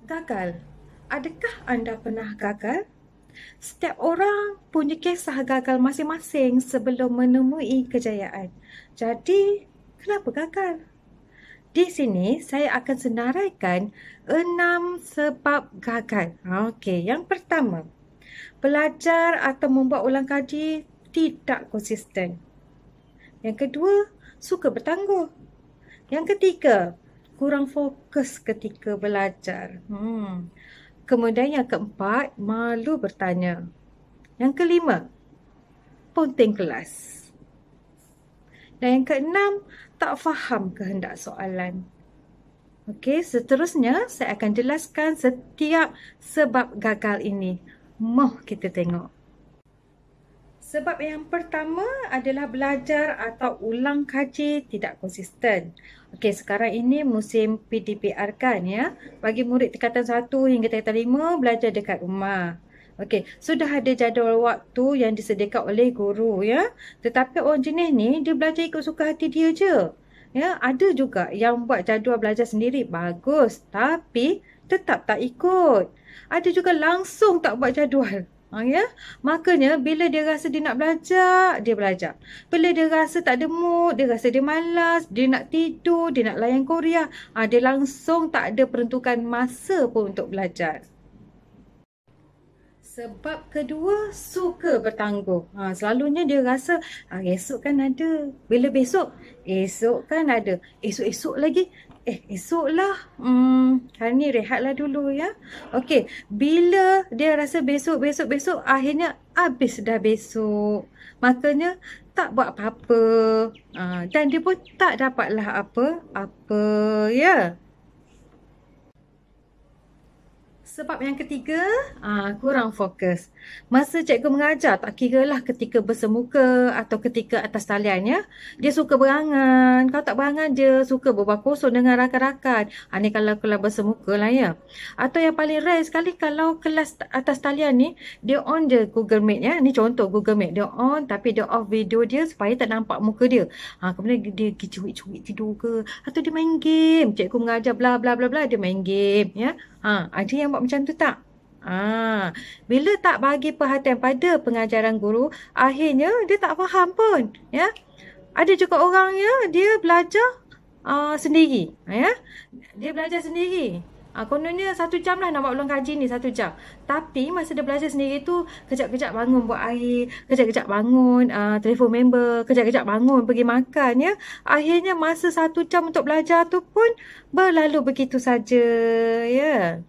Gagal. Adakah anda pernah gagal? Setiap orang punya kisah gagal masing-masing sebelum menemui kejayaan. Jadi, kenapa gagal? Di sini saya akan senaraikan 6 sebab gagal. Okey, yang pertama, belajar atau membuat ulang kaji tidak konsisten. Yang kedua, suka bertangguh. Yang ketiga, kurang fokus ketika belajar. Kemudian yang keempat, malu bertanya. Yang kelima, ponteng kelas. Dan yang keenam, tak faham kehendak soalan. Okey, seterusnya saya akan jelaskan setiap sebab gagal ini. Mau kita tengok. Sebab yang pertama adalah belajar atau ulang kaji tidak konsisten. Okey, sekarang ini musim PDPR kan ya. Bagi murid tingkatan 1 hingga tingkatan 5 belajar dekat rumah. Okey, sudah ada jadual waktu yang disediakan oleh guru ya. Tetapi orang jenis ni dia belajar ikut suka hati dia je. Ya, ada juga yang buat jadual belajar sendiri bagus tapi tetap tak ikut. Ada juga langsung tak buat jadual. Ya, makanya bila dia rasa dia nak belajar, dia belajar. Bila dia rasa tak ada mood, dia rasa dia malas, dia nak tidur, dia nak layan Korea, dia langsung tak ada peruntukan masa pun untuk belajar. Sebab kedua, suka bertangguh. Selalunya dia rasa, esok kan ada. Bila besok? Esok kan ada. Esok-esok lagi? Esoklah. Hari ni rehatlah dulu ya. Okey, bila dia rasa besok, akhirnya habis dah besok. Makanya tak buat apa-apa. Dan dia pun tak dapatlah apa-apa ya. Sebab yang ketiga, kurang fokus. Masa cikgu mengajar, tak kiralah ketika bersemuka atau ketika atas talian ya. Dia suka berangan. Kalau tak berangan, dia suka berbual kosong dengan rakan-rakan. Ni kalau kelas bersemuka lah ya. Atau yang paling rare sekali, kalau kelas atas talian ni, dia on je Google Meet ya. Ni contoh Google Meet. Dia on tapi dia off video dia supaya tak nampak muka dia. Kemudian dia cuik-cuik tidur ke. Atau dia main game. Cikgu mengajar bla bla bla bla, dia main game ya. Ada yang buat macam tu tak? Bila tak bagi perhatian pada pengajaran guru, akhirnya dia tak faham pun, ya. Ada juga orang ya, dia belajar sendiri, ya. Dia belajar sendiri. Kononnya 1 jam lah nak buat ulang kaji ni, 1 jam. Tapi masa dia belajar sendiri tu, kejap-kejap bangun buat air, kejap-kejap bangun telefon member, kejap-kejap bangun pergi makan ya. Akhirnya masa 1 jam untuk belajar tu pun berlalu begitu saja ya.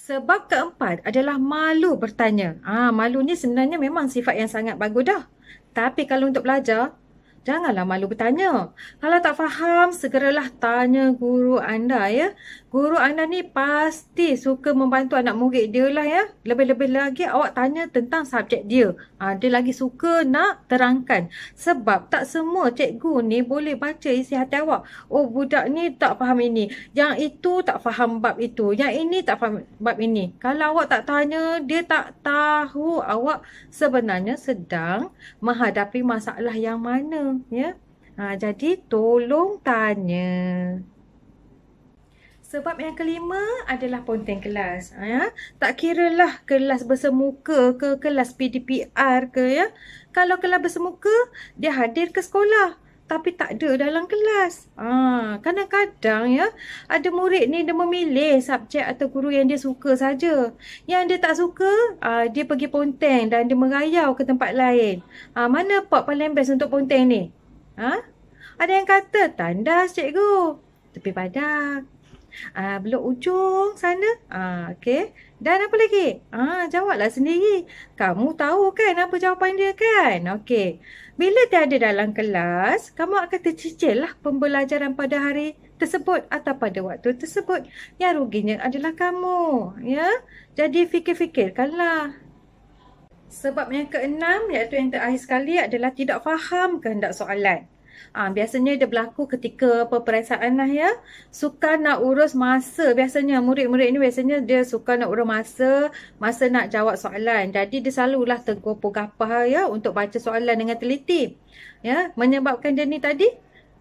Sebab keempat adalah malu bertanya. Malu ni sebenarnya memang sifat yang sangat bagus dah. Tapi kalau untuk belajar, janganlah malu bertanya. Kalau tak faham, segeralah tanya guru anda ya. Guru anda ni pasti suka membantu anak murid dia lah ya. Lebih-lebih lagi awak tanya tentang subjek dia. Dia lagi suka nak terangkan. Sebab tak semua cikgu ni boleh baca isi hati awak. Budak ni tak faham ini. Yang itu tak faham bab itu. Yang ini tak faham bab ini. Kalau awak tak tanya, dia tak tahu awak sebenarnya sedang menghadapi masalah yang mana. Ya, jadi tolong tanya. Sebab yang kelima adalah ponteng kelas. Tak kiralah kelas bersemuka ke kelas PDPR ke ya. Kalau kelas bersemuka, dia hadir ke sekolah. Tapi tak ada dalam kelas. Kadang-kadang ya, ada murid ni dia memilih subjek atau guru yang dia suka saja. Yang dia tak suka, dia pergi ponteng dan dia merayau ke tempat lain. Mana part paling best untuk ponteng ni? Ada yang kata tandas cikgu, tepi padang, belok ujung sana. Okey. Dan apa lagi? Jawablah sendiri. Kamu tahu kan apa jawapan dia kan? Okey. Bila tiada dalam kelas, kamu akan tercicil lah pembelajaran pada hari tersebut atau pada waktu tersebut. Yang ruginya adalah kamu. Ya. Jadi fikir-fikirkanlah. Sebab yang keenam, iaitu yang terakhir sekali adalah tidak faham kehendak soalan. Biasanya dia berlaku ketika peperiksaan lah ya. Suka nak urus masa. Biasanya murid-murid ni biasanya dia suka nak urus masa nak jawab soalan. Jadi dia selalulah tergopoh-gapah ya untuk baca soalan dengan teliti. Ya, menyebabkan dia ni tadi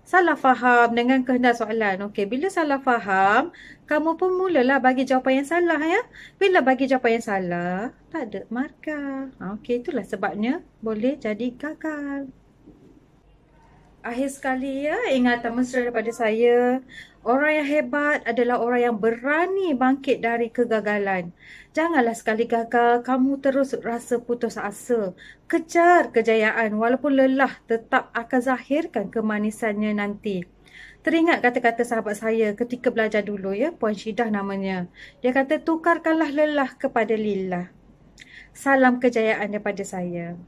salah faham dengan kehendak soalan. Okey, bila salah faham, kamu pun mulalah bagi jawapan yang salah ya. Bila bagi jawapan yang salah, tak ada markah. Okey, itulah sebabnya boleh jadi gagal. Akhir sekali ya, ingatan mesra daripada saya. Orang yang hebat adalah orang yang berani bangkit dari kegagalan. Janganlah sekali gagal, kamu terus rasa putus asa. Kejar kejayaan, walaupun lelah tetap akan zahirkan kemanisannya nanti. Teringat kata-kata sahabat saya ketika belajar dulu ya, Puan Syidah namanya. Dia kata, tukarkanlah lelah kepada lillah. Salam kejayaan daripada saya.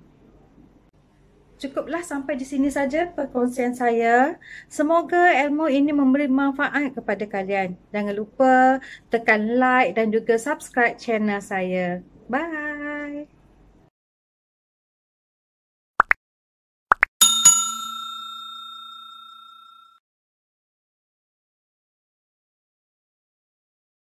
Cukuplah sampai di sini saja perkongsian saya. Semoga ilmu ini memberi manfaat kepada kalian. Jangan lupa tekan like dan juga subscribe channel saya. Bye.